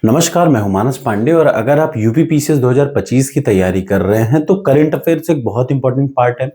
नमस्कार, मैं हूं मानस पांडे और अगर आप यूपीपीसीएस 2025 की तैयारी कर रहे हैं तो करंट अफेयर्स एक बहुत इंपॉर्टेंट पार्ट है।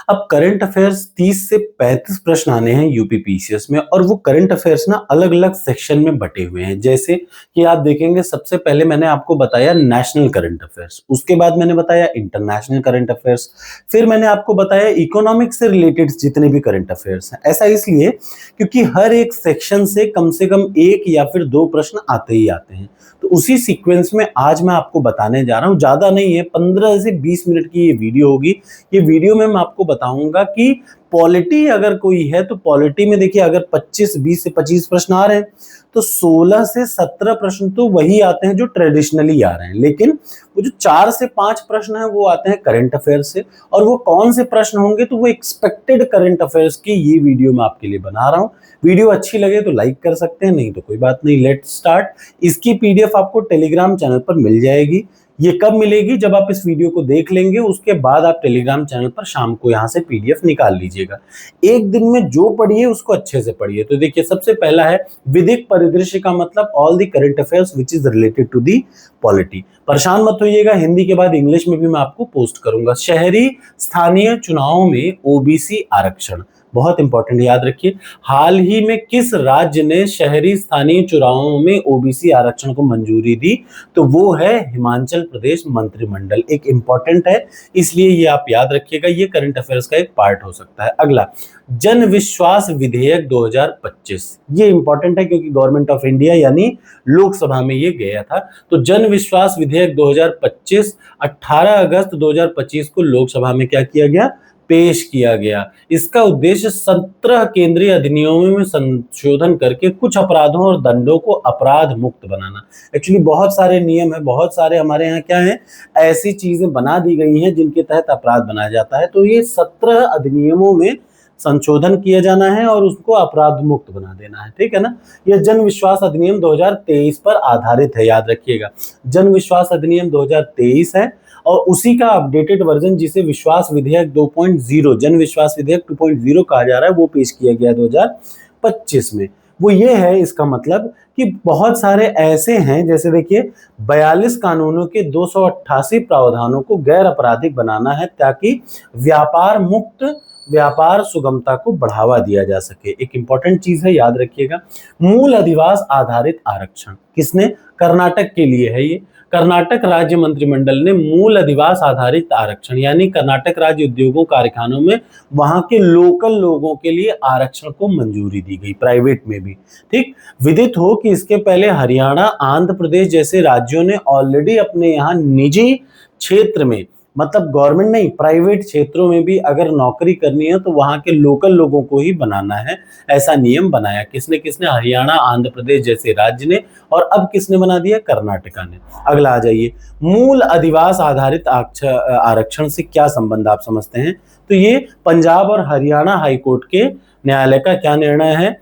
अब करंट अफेयर्स 30 से 35 प्रश्न आने हैं यूपीपीसीएस में और वो करंट अफेयर्स ना अलग-अलग सेक्शन में बटे हुए हैं। जैसे कि आप देखेंगे सबसे पहले मैंने आपको बताया नेशनल करंट अफेयर्स, उसके बाद मैंने बताया इंटरनेशनल करंट अफेयर्स, फिर मैंने आपको बताया इकोनॉमिक्स से रिलेटेड जितने भी करंट अफेयर्स हैं। ऐसा इसलिए क्योंकि हर एक सेक्शन से कम एक या फिर दो प्रश्न आते ही आते हैं। तो उसी सीक्वेंस में आज मैं आपको बताने जा रहा हूं, ज्यादा नहीं है, 15 से 20 मिनट की ये वीडियो होगी। ये वीडियो में मैं आपको बताऊंगा कि पॉलिटी अगर कोई है तो पॉलिटी में देखिए अगर 20 से 25 प्रश्न आ रहे हैं तो 16 से 17 प्रश्न तो वही आते हैं जो ट्रेडिशनली आ रहे हैं, लेकिन वो जो 4 से 5 प्रश्न है वो आते हैं करंट अफेयर से। और वो कौन से प्रश्न होंगे तो वो एक्सपेक्टेड करंट अफेयर्स की ये वीडियो मैं आपके लिए बना रहा हूं। वीडियो अच्छी लगे तो लाइक कर सकते हैं, नहीं तो कोई बात नहीं, लेट्स स्टार्ट। इसकी पीडीएफ आपको टेलीग्राम चैनल पर मिल जाएगी। ये कब मिलेगी? जब आप इस वीडियो को देख लेंगे उसके बाद आप टेलीग्राम चैनल पर शाम को यहाँ से पीडीएफ निकाल लीजिएगा। एक दिन में जो पढ़िए उसको अच्छे से पढ़िए। तो देखिए सबसे पहला है विधिक परिदृश्य का मतलब all the current affairs which is related to the polity. परेशान मत होइएगा, हिंदी के बाद इंग्लिश में भी मैं आपको पोस्ट करूंगा। शहरी स्थानीय चुनावों में ओबीसी आरक्षण बहुत इंपॉर्टेंट, याद रखिए। हाल ही में किस राज्य ने शहरी स्थानीय चुनावों में ओबीसी आरक्षण को मंजूरी दी? तो वो है हिमाचल प्रदेश मंत्रिमंडल। एक इंपॉर्टेंट है, इसलिए ये आप याद रखिएगा, ये करंट अफेयर्स का एक पार्ट हो सकता है। अगला, जन विश्वास विधेयक 2025, ये इंपॉर्टेंट है क्योंकि गवर्नमेंट ऑफ इंडिया यानी लोकसभा में ये गया था। तो जन विश्वास विधेयक 2025 18 अगस्त 2025 को लोकसभा में क्या किया गया? पेश किया गया। इसका उद्देश्य 17 केंद्रीय अधिनियमों में संशोधन करके कुछ अपराधों और दंडों को अपराध मुक्त बनाना। एक्चुअली बहुत सारे नियम है, बहुत सारे हमारे यहाँ क्या है, ऐसी चीजें बना दी गई हैं जिनके तहत अपराध बनाया जाता है। तो ये 17 अधिनियमों में संशोधन किया जाना है और उसको अपराध मुक्त बना देना है, ठीक है ना। यह जन विश्वास अधिनियम 2023 पर आधारित है, याद रखिएगा। जन विश्वास अधिनियम 2023 है और उसी का अपडेटेड वर्जन जिसे विश्वास विधेयक 2.0, जन विश्वास विधेयक 2.0 कहा जा रहा है, वो पेश किया गया 2025 में। वो ये है, इसका मतलब कि बहुत सारे ऐसे हैं, जैसे देखिए 42 कानूनों के 288 प्रावधानों को गैर आपराधिक बनाना है ताकि व्यापार मुक्त व्यापार सुगमता को बढ़ावा दिया जा सके। एक इंपॉर्टेंट चीज है, याद रखिएगा। मूल अधिवास आधारित आरक्षण किसने? कर्नाटक के लिए है ये। कर्नाटक राज्य मंत्रिमंडल ने मूल अधिवास आधारित आरक्षण यानी कर्नाटक राज्य उद्योगों कारखानों में वहां के लोकल लोगों के लिए आरक्षण को मंजूरी दी गई, प्राइवेट में भी। ठीक, विदित हो कि इसके पहले हरियाणा, आंध्र प्रदेश जैसे राज्यों ने ऑलरेडी अपने यहाँ निजी क्षेत्र में, मतलब गवर्नमेंट नहीं, प्राइवेट क्षेत्रों में भी अगर नौकरी करनी है तो वहां के लोकल लोगों को ही बनाना है। ऐसा नियम बनाया किसने? हरियाणा, आंध्र प्रदेश जैसे राज्य ने। और अब किसने बना दिया? कर्नाटका ने। अगला आ जाइए, मूल अधिवास आधारित आरक्षण से क्या संबंध आप समझते हैं? तो ये पंजाब और हरियाणा हाईकोर्ट के न्यायालय का क्या निर्णय है?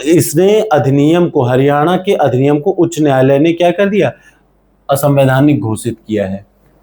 इसने अधिनियम को, हरियाणा के अधिनियम को उच्च न्यायालय ने क्या कर दिया? असंवैधानिक घोषित किया है।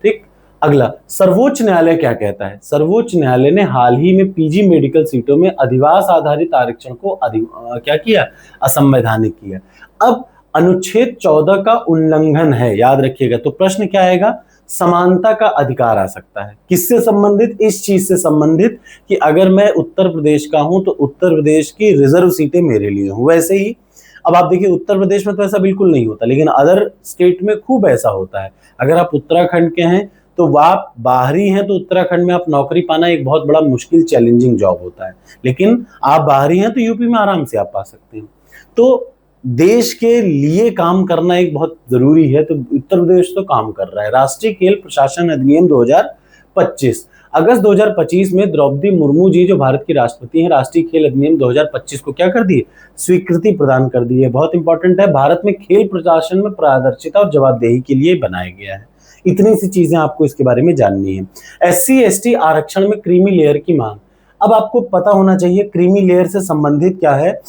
ठीक, अगला, सर्वोच्च न्यायालय क्या कहता है? सर्वोच्च न्यायालय ने हाल ही में पीजी मेडिकल सीटों में अधिवास आधारित आरक्षण को क्या किया? असंवैधानिक किया। अब अनुच्छेद 14 का उल्लंघन है, याद रखिएगा। तो प्रश्न क्या आएगा? समानता का अधिकार आ सकता है। किससे संबंधित? इस चीज से संबंधित कि अगर मैं उत्तर प्रदेश का हूं तो उत्तर प्रदेश की रिजर्व सीटें मेरे लिए हूं। वैसे ही अब आप देखिए उत्तर प्रदेश में तो ऐसा बिल्कुल नहीं होता, लेकिन अदर स्टेट में खूब ऐसा होता है। अगर आप उत्तराखंड के हैं तो आप बाहरी हैं तो उत्तराखंड में आप नौकरी पाना एक बहुत बड़ा मुश्किल, चैलेंजिंग जॉब होता है, लेकिन आप बाहरी हैं तो यूपी में आराम से आप पा सकते हैं। तो देश के लिए काम करना एक बहुत जरूरी है, तो उत्तर प्रदेश तो काम कर रहा है। राष्ट्रीय खेल प्रशासन अधिनियम 2025, अगस्त 2025 में द्रौपदी मुर्मू जी जो भारत की राष्ट्रपति हैं, राष्ट्रीय खेल अधिनियम 2025 को क्या कर दिए? स्वीकृति प्रदान कर दी है। बहुत इंपॉर्टेंट है, भारत में खेल प्रशासन में पारदर्शिता और जवाबदेही के लिए बनाया गया है। इतनी सी चीजें आपको इसके बारे में जाननी है। एससी एसटी आरक्षण में क्रीमी लेयर की मांग। अब आपको पता होना चाहिए क्रीमी लेयर से संबंधित क्या है।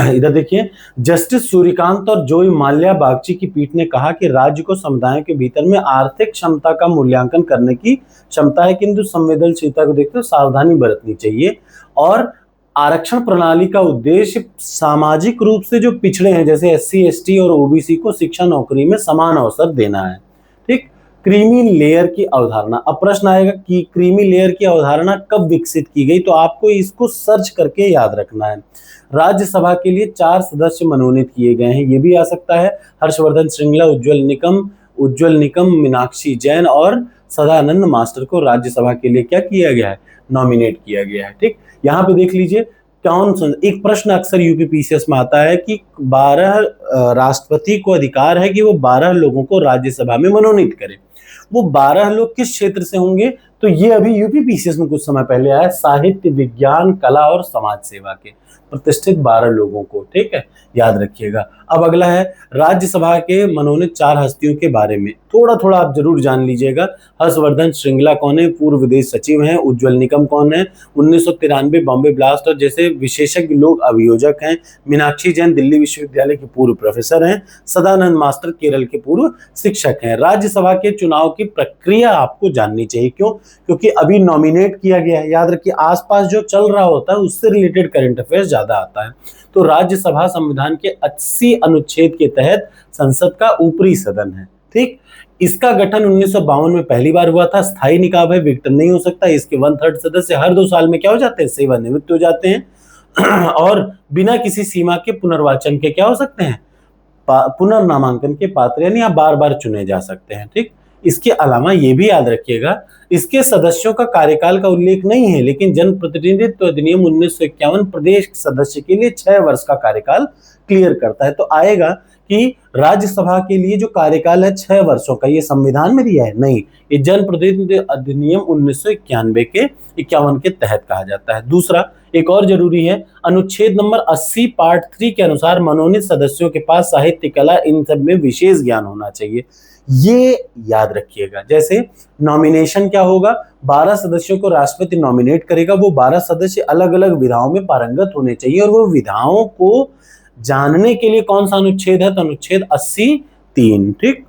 इधर देखिए, जस्टिस सूर्यकांत और जोई माल्या बागची की पीठ ने कहा कि राज्य को समुदायों के भीतर में आर्थिक क्षमता का मूल्यांकन करने की क्षमता है, किंतु संवेदनशीलता को देखते हुए सावधानी बरतनी चाहिए और आरक्षण प्रणाली का उद्देश्य सामाजिक रूप से जो पिछड़े हैं जैसे एससी एसटी और ओबीसी को शिक्षा नौकरी में समान अवसर देना है। ठीक। क्रीमी लेयर की अवधारणा, अब प्रश्न आएगा कि क्रीमी लेयर की अवधारणा कब विकसित की गई, तो आपको इसको सर्च करके याद रखना है। राज्यसभा के लिए 4 सदस्य मनोनीत किए गए हैं, ये भी आ सकता है, हर्षवर्धन श्रृंगला, उज्जवल निकम, मीनाक्षी जैन और सदानंद मास्टर को राज्यसभा के लिए क्या किया गया है, नॉमिनेट किया गया है। ठीक। यहाँ पे देख लीजिए एक प्रश्न अक्सर यूपीपीसीएस में आता है कि 12 राष्ट्रपति को अधिकार है कि वो 12 लोगों को राज्यसभा में मनोनीत करे। वो 12 लोग किस क्षेत्र से होंगे, तो ये अभी यूपीपीसीएस में कुछ समय पहले आया, साहित्य, विज्ञान, कला और समाज सेवा के प्रतिष्ठित 12 लोगों को। ठीक है, याद रखिएगा। अब अगला है राज्यसभा के मनोनीत 4 हस्तियों के बारे में थोड़ा थोड़ा आप जरूर जान लीजिएगा। हर्षवर्धन श्रृंगला कौन है, पूर्व विदेश सचिव हैं। उज्जवल निकम कौन है, 1993 बॉम्बे ब्लास्ट और जैसे विशेषज्ञ लोग अभियोजक हैं। मीनाक्षी जैन दिल्ली विश्वविद्यालय के पूर्व प्रोफेसर हैं। सदानंद मास्टर केरल के पूर्व शिक्षक हैं। राज्यसभा के चुनाव की प्रक्रिया आपको जाननी चाहिए, क्यों, क्योंकि अभी नॉमिनेट किया गया है। याद रखिए, आसपास जो चल रहा होता है उससे रिलेटेड करंट अफेयर्स ज्यादा आता है। तो राज्यसभा संविधान के 80 अनुच्छेद के तहत संसद का ऊपरी सदन है। ठीक। इसका गठन 1952 में पहली बार हुआ था। स्थायी निकाय है, विघटन नहीं हो सकता। इसके 1/3 सदस्य हर 2 साल में क्या हो जाते हैं, सेवानिवृत्त हो जाते हैं और बिना किसी सीमा के पुनर्वाचन के क्या हो सकते हैं, पुनर्नामांकन के पात्र, यानी आप बार बार चुने जा सकते हैं। ठीक। इसके अलावा ये भी याद रखिएगा, इसके सदस्यों का कार्यकाल का उल्लेख नहीं है, लेकिन जन प्रतिनिधित्व अधिनियम 1951 प्रदेश सदस्य के लिए 6 वर्ष का कार्यकाल क्लियर करता है। तो आएगा कि राज्यसभा के लिए जो कार्यकाल है 6 वर्षों का, ये संविधान में दिया है, नहीं, ये जन प्रतिनिधित्व अधिनियम 1991 के 51 के तहत कहा जाता है। दूसरा एक और जरूरी है, अनुच्छेद नंबर 80 पार्ट 3 के अनुसार मनोनीत सदस्यों के पास साहित्य, कला, इन सब में विशेष ज्ञान होना चाहिए। ये याद रखिएगा। जैसे नॉमिनेशन क्या होगा, 12 सदस्यों को राष्ट्रपति नॉमिनेट करेगा, वो 12 सदस्य अलग अलग विधाओं में पारंगत होने चाहिए और वो विधाओं को जानने के लिए कौन सा अनुच्छेद है, तो अनुच्छेद 80(3). ठीक।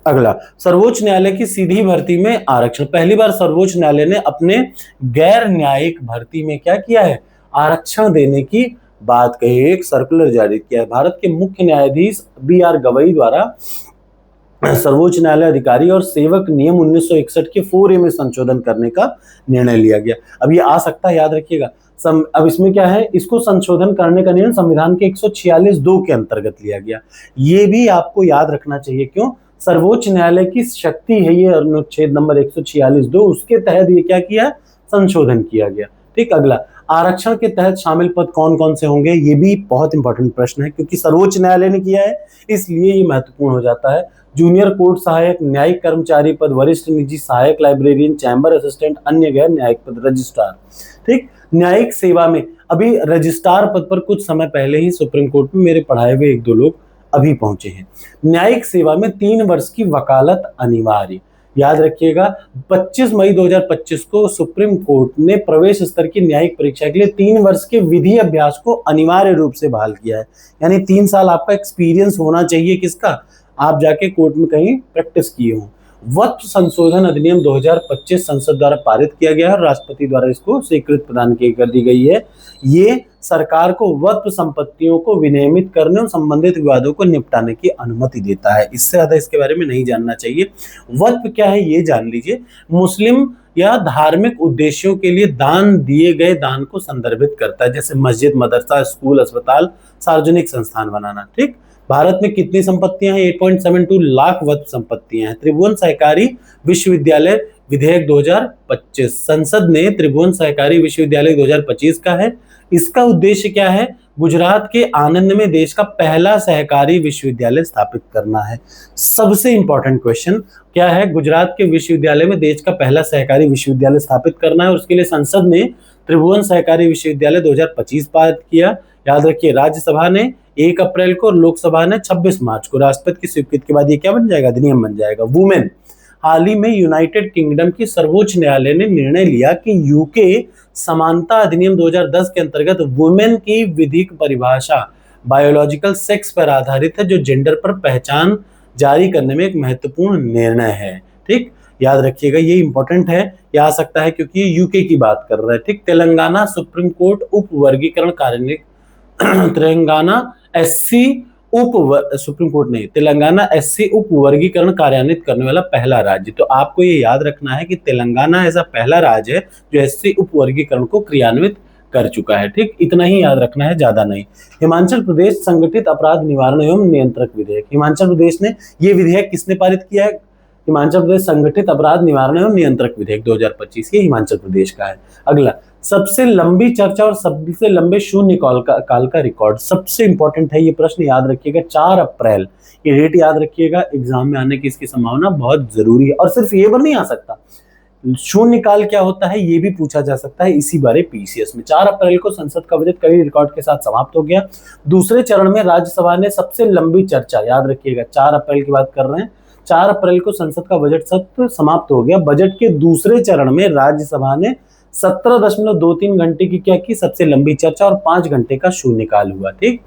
अगला, सर्वोच्च न्यायालय की सीधी भर्ती में आरक्षण। पहली बार सर्वोच्च न्यायालय ने अपने गैर न्यायिक भर्ती में क्या किया है, आरक्षण देने की बात कही है। एक सर्कुलर जारी किया है। भारत के मुख्य न्यायाधीश BR गवई द्वारा सर्वोच्च न्यायालय अधिकारी और सेवक नियम 1961 के 4A में संशोधन करने का निर्णय लिया गया। अब ये आ सकता है, याद रखिएगा। अब इसमें क्या है, इसको संशोधन करने का निर्णय संविधान के 146(2) के अंतर्गत लिया गया। ये भी आपको याद रखना चाहिए, क्यों, सर्वोच्च न्यायालय की शक्ति है ये अनुच्छेद नंबर 146(2), उसके तहत ये क्या किया, संशोधन किया गया। ठीक। अगला, आरक्षण के तहत शामिल पद कौन कौन से होंगे, ये भी बहुत इंपॉर्टेंट प्रश्न है, क्योंकि सर्वोच्च न्यायालय ने किया है इसलिए ये महत्वपूर्ण हो जाता है। जूनियर कोर्ट सहायक, न्यायिक कर्मचारी पद, वरिष्ठ निजी सहायक, लाइब्रेरियन, चैम्बर असिस्टेंट, अन्य गैर न्यायिक पद, रजिस्ट्रार। ठीक। न्यायिक सेवा में अभी रजिस्ट्रार पद पर कुछ समय पहले ही सुप्रीम कोर्ट में मेरे पढ़ाए हुए 1-2 लोग अभी पहुंचे हैं। न्यायिक सेवा में 3 वर्ष की वकालत अनिवार्य। याद रखिएगा, 25 मई 2025 को सुप्रीम कोर्ट ने प्रवेश स्तर की न्यायिक परीक्षा के लिए 3 वर्ष के विधि अभ्यास को अनिवार्य रूप से बहाल किया है। यानी 3 साल आपका एक्सपीरियंस होना चाहिए, किसका, आप जाके कोर्ट में कहीं प्रैक्टिस किए हो। वक्फ संशोधन अधिनियम 2025 संसद द्वारा पारित किया गया है और राष्ट्रपति द्वारा इसको स्वीकृति प्रदान कर दी गई है। ये सरकार को वक्फ संपत्तियों को विनियमित करने और संबंधित विवादों को निपटाने की अनुमति देता है। इससे ज्यादा इसके बारे में नहीं जानना चाहिए। वक्फ क्या है ये जान लीजिए, मुस्लिम या धार्मिक उद्देश्यों के लिए दान दिए गए दान को संदर्भित करता है, जैसे मस्जिद, मदरसा, स्कूल, अस्पताल, सार्वजनिक संस्थान बनाना। ठीक। भारत में कितनी संपत्तियां हैं, 8.72 लाख वक्फ संपत्तियां हैं। त्रिभुवन सहकारी विश्वविद्यालय विधेयक 2025, संसद ने त्रिभुवन सहकारी विश्वविद्यालय 2025 का है। इसका उद्देश्य क्या है, गुजरात के आनंद में देश का पहला सहकारी विश्वविद्यालय स्थापित करना है। सबसे इंपॉर्टेंट क्वेश्चन क्या है, गुजरात के विश्वविद्यालय में देश का पहला सहकारी विश्वविद्यालय स्थापित करना है और उसके लिए संसद ने त्रिभुवन सहकारी विश्वविद्यालय 2025 पारित किया। याद रखिए, राज्यसभा ने 1 अप्रैल को और लोकसभा ने 26 मार्च को। राष्ट्रपति की स्वीकृति के बाद ये क्या बन जाएगा, अधिनियम बन जाएगा। वुमेन, हाल ही में यूनाइटेड किंगडम की सर्वोच्च न्यायालय ने निर्णय लिया कि यूके समानता अधिनियम 2010 के अंतर्गत वुमेन की विधिक परिभाषा बायोलॉजिकल सेक्स पर आधारित है, जो जेंडर पर पहचान जारी करने में एक महत्वपूर्ण निर्णय है। ठीक। याद रखिएगा, ये इंपॉर्टेंट है, ये आ सकता है क्योंकि ये यूके की बात कर रहा है। ठीक, तेलंगाना सुप्रीम कोर्ट उप वर्गीकरण कार्यान्वित तेलंगाना एससी सुप्रीम कोर्ट नहीं, तेलंगाना एससी उप वर्गीकरण कार्यान्वित करने वाला पहला राज्य। तो आपको ये याद रखना है कि तेलंगाना ऐसा पहला राज्य है जो एससी उप वर्गीकरण को क्रियान्वित कर चुका है। ठीक, इतना ही याद रखना है, ज्यादा नहीं। हिमाचल प्रदेश संगठित अपराध निवारण एवं नियंत्रक विधेयक, हिमाचल प्रदेश ने, ये विधेयक किसने पारित किया है? हिमाचल प्रदेश संगठित अपराध निवारण एवं नियंत्रक विधेयक 2025, ये हिमाचल प्रदेश का है। अगला, सबसे लंबी चर्चा और सबसे लंबे शून्य काल का रिकॉर्ड, सबसे इंपॉर्टेंट है ये प्रश्न, याद रखिएगा 4 अप्रैल, ये डेट याद रखिएगा, एग्जाम में आने की इसकी संभावना बहुत जरूरी है। और सिर्फ ये बार नहीं आ सकता, शून्य काल क्या होता है ये भी पूछा जा सकता है इसी बारे पीसीएस में। 4 अप्रैल को संसद का बजट कई रिकॉर्ड के साथ समाप्त हो गया। दूसरे चरण में राज्यसभा ने सबसे लंबी चर्चा, याद रखिएगा 4 अप्रैल की बात कर रहे हैं, 4 अप्रैल को संसद का बजट सत्र समाप्त हो गया। बजट के दूसरे चरण में राज्यसभा ने 17.23 घंटे की क्या की, सबसे लंबी चर्चा, और 5 घंटे का शून्यकाल हुआ। ठीक,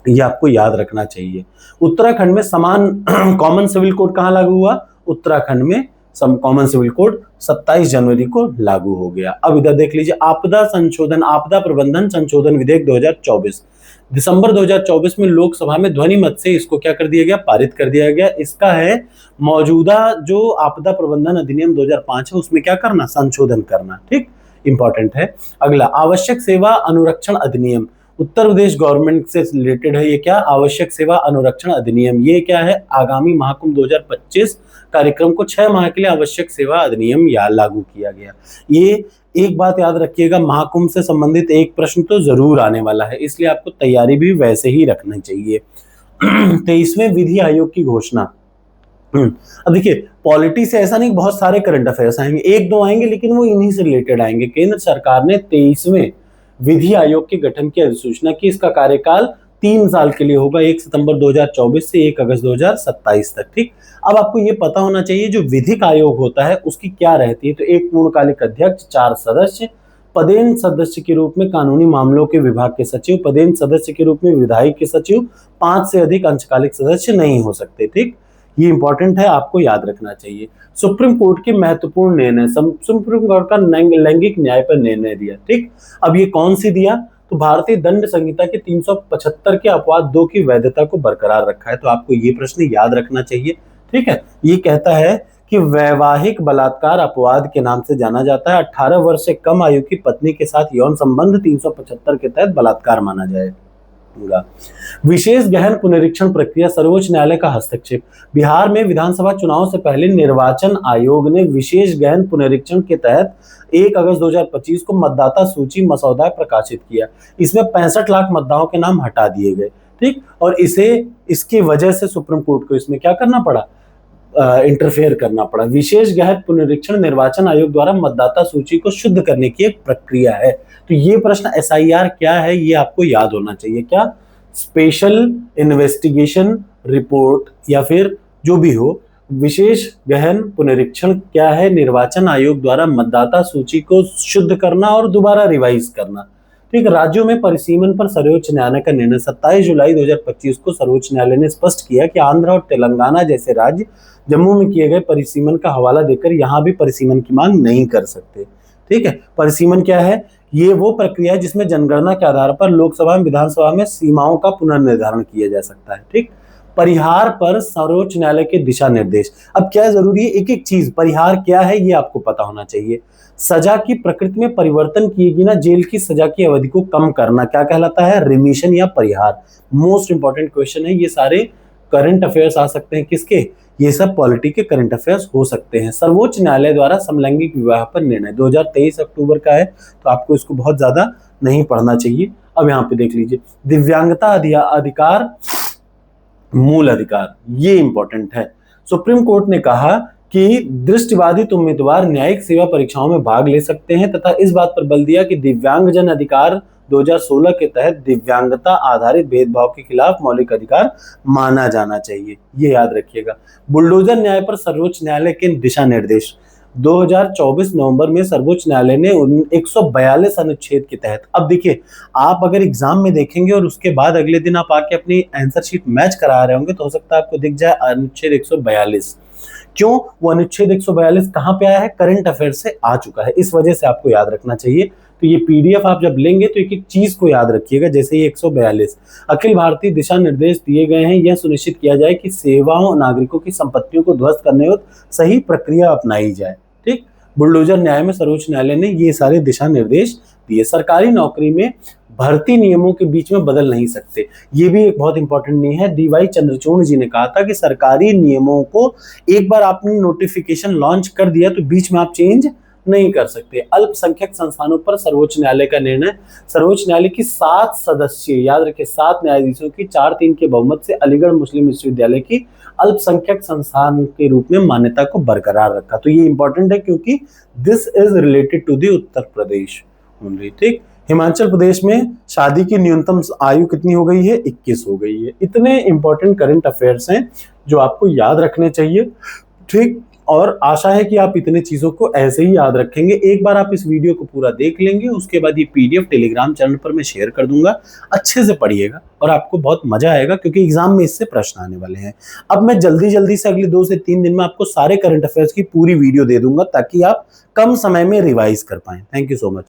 ये आपको याद रखना चाहिए। उत्तराखंड में समान कॉमन सिविल कोड कहां लागू हुआ? उत्तराखंड में कॉमन सिविल कोड 27 जनवरी को लागू हो गया। अब इधर देख लीजिए, आपदा प्रबंधन संशोधन विधेयक 2024, दिसंबर 2024 में लोकसभा में ध्वनि मत से इसको क्या कर दिया गया? पारित कर दिया गया। इसका है मौजूदा जो आपदा प्रबंधन अधिनियम 2005 है उसमें क्या करना? संशोधन करना। ठीक, इंपॉर्टेंट है। अगला, आवश्यक सेवा अनुरक्षण अधिनियम, उत्तर प्रदेश गवर्नमेंट से रिलेटेड है ये। क्या? आवश्यक सेवा अनुरक्षण अधिनियम, ये क्या है? आगामी महाकुंभ 2025 कार्यक्रम को 6 माह के लिए आवश्यक सेवा अधिनियम या लागू किया गया। ये एक बात याद रखिएगा, महाकुंभ से संबंधित एक प्रश्न तो जरूर आने वाला है, इसलिए आपको तैयारी भी वैसे ही रखनी चाहिए। 23वें विधि आयोग की घोषणा। अब देखिए, पॉलिटी से ऐसा नहीं, बहुत सारे करंट अफेयर्स आएंगे, 1-2 आएंगे लेकिन वो इन्हीं से रिलेटेड आएंगे। केंद्र सरकार ने 23वें विधि आयोग के गठन की अधिसूचना की। इसका कार्यकाल 3 साल के लिए होगा, 1 सितंबर 2024 से 1 अगस्त 2027 तक। ठीक, अब आपको ये पता होना चाहिए जो विधिक आयोग होता है उसकी क्या रहती है। तो एक पूर्णकालिक अध्यक्ष, 4 सदस्य, पदेन सदस्य के रूप में कानूनी मामलों के विभाग के सचिव, पदेन सदस्य के रूप में विधायी के सचिव, 5 से अधिक अंशकालिक सदस्य नहीं हो सकते। ठीक, ये इंपॉर्टेंट है, आपको याद रखना चाहिए। सुप्रीम कोर्ट के महत्वपूर्ण निर्णय, सुप्रीम कोर्ट का लैंगिक न्याय पर निर्णय दिया। ठीक, अब ये कौन सी दिया? तो भारतीय दंड संहिता के 375 के अपवाद 2 की वैधता को बरकरार रखा है। तो आपको ये प्रश्न याद रखना चाहिए। ठीक है, ये कहता है कि वैवाहिक बलात्कार अपवाद के नाम से जाना जाता है। 18 वर्ष से कम आयु की पत्नी के साथ यौन संबंध 375 के तहत बलात्कार माना जाएगा। विशेष गहन पुनरीक्षण प्रक्रिया, सर्वोच्च न्यायालय का हस्तक्षेप। बिहार में विधानसभा चुनाव से पहले निर्वाचन आयोग ने विशेष गहन पुनरीक्षण के तहत 1 अगस्त 2025 को मतदाता सूची मसौदा प्रकाशित किया। इसमें 65 लाख मतदाताओं के नाम हटा दिए गए। ठीक, और इसकी वजह से सुप्रीम कोर्ट को इसमें क्या करना पड़ा? इंटरफेयर करना पड़ा। विशेष गहन पुनरीक्षण निर्वाचन आयोग द्वारा मतदाता सूची को शुद्ध करने की एक प्रक्रिया है। तो ये प्रश्न एसआईआर क्या है ये आपको याद होना चाहिए। क्या? स्पेशल इन्वेस्टिगेशन रिपोर्ट, या फिर जो भी हो, विशेष गहन पुनरीक्षण क्या है? निर्वाचन आयोग द्वारा मतदाता सूची को शुद्ध करना और दोबारा रिवाइज करना। ठीक, राज्यों में परिसीमन पर सर्वोच्च न्यायालय का निर्णय। 27 जुलाई 2025 को सर्वोच्च न्यायालय ने स्पष्ट किया कि आंध्र और तेलंगाना जैसे राज्य जम्मू में किए गए परिसीमन का हवाला देकर यहां भी परिसीमन की मांग नहीं कर सकते। ठीक है, परिसीमन क्या है? ये वो प्रक्रिया है जिसमें जनगणना के आधार पर लोकसभा में, विधानसभा में सीमाओं का पुनर्निर्धारण किया जा सकता है। ठीक, परिहार पर सर्वोच्च न्यायालय के दिशा निर्देश। अब क्या जरूरी है? एक एक चीज, परिहार क्या है ये आपको पता होना चाहिए। सजा की प्रकृति में परिवर्तन किए बिना जेल की सजा की अवधि को कम करना क्या कहलाता है? रिमिशन या परिहार। मोस्ट इंपॉर्टेंट क्वेश्चन है, ये सारे करंट अफेयर्स आ सकते हैं। किसके? ये सब पॉलिटी के करंट अफेयर्स हो सकते हैं। सर्वोच्च न्यायालय द्वारा समलैंगिक विवाह पर निर्णय 2023 अक्टूबर का है, तो आपको इसको बहुत ज्यादा नहीं पढ़ना चाहिए। अब यहाँ पे देख लीजिए, दिव्यांगता अधिकार, मूल अधिकार, ये इंपॉर्टेंट है। सुप्रीम कोर्ट ने कहा कि दृष्टिबाधित उम्मीदवार न्यायिक सेवा परीक्षाओं में भाग ले सकते हैं तथा इस बात पर बल दिया कि दिव्यांगजन अधिकार 2016 के तहत दिव्यांगता आधारित भेदभाव के खिलाफ मौलिक अधिकार माना जाना चाहिए। ये याद रखिएगा। बुलडोजर न्याय पर सर्वोच्च न्यायालय के दिशा निर्देश। 2024 नवंबर में सर्वोच्च न्यायालय ने 142 अनुच्छेद के तहत, अब देखिए, आप अगर एग्जाम में देखेंगे और उसके बाद अगले दिन आप आके अपनी आंसर शीट मैच करा रहे होंगे तो हो सकता है आपको दिख जाए अनुच्छेद 142। क्यों? वो अनुच्छेद 142 कहाँ पे आया है? करंट अफेयर से आ चुका है, इस वजह से आपको याद रखना चाहिए। तो ये पीडीएफ आप जब लेंगे तो एक एक चीज को याद रखिएगा, जैसे ये 142 अखिल भारतीय दिशा निर्देश दिए गए हैं, यह सुनिश्चित किया जाए कि सेवाओं नागरिकों की संपत्तियों को ध्वस्त करने हेतु सही प्रक्रिया अपनाई जाए। ठीक, बुलडोजर न्याय में सर्वोच्च न्यायालय ने ये सारे दिशा निर्देश दिए। सरकारी नौकरी में भर्ती नियमों के बीच में बदल नहीं सकते, ये भी एक बहुत इंपॉर्टेंट नहीं है। डीवाई चंद्रचूड़ जी ने कहा था कि सरकारी नियमों को एक बार आपने नोटिफिकेशन लॉन्च कर दिया तो बीच में आप चेंज नहीं कर सकते। अल्पसंख्यक संस्थानों पर सर्वोच्च न्यायालय का निर्णय, सर्वोच्च न्यायालय की 7 सदस्यीय, याद रखिए 7 न्यायाधीशों की 4-3 के बहुमत से अलीगढ़ मुस्लिम विश्वविद्यालय की अल्पसंख्यक संस्थान के रूप में मान्यता को बरकरार रखा। तो ये इंपॉर्टेंट है क्योंकि this is related to the Uttar Pradesh only. ठीक, हिमाचल प्रदेश में शादी की न्यूनतम आयु कितनी हो गई है? 21 हो गई है। इतने इंपॉर्टेंट करंट अफेयर्स हैं जो आपको याद रखने चाहिए। ठीक, और आशा है कि आप इतने चीजों को ऐसे ही याद रखेंगे। एक बार आप इस वीडियो को पूरा देख लेंगे, उसके बाद ये पीडीएफ टेलीग्राम चैनल पर मैं शेयर कर दूंगा, अच्छे से पढ़िएगा और आपको बहुत मजा आएगा क्योंकि एग्जाम में इससे प्रश्न आने वाले हैं। अब मैं जल्दी जल्दी से अगले 2 से 3 दिन में आपको सारे करंट अफेयर्स की पूरी वीडियो दे दूंगा ताकि आप कम समय में रिवाइज कर पाएं। Thank you so much.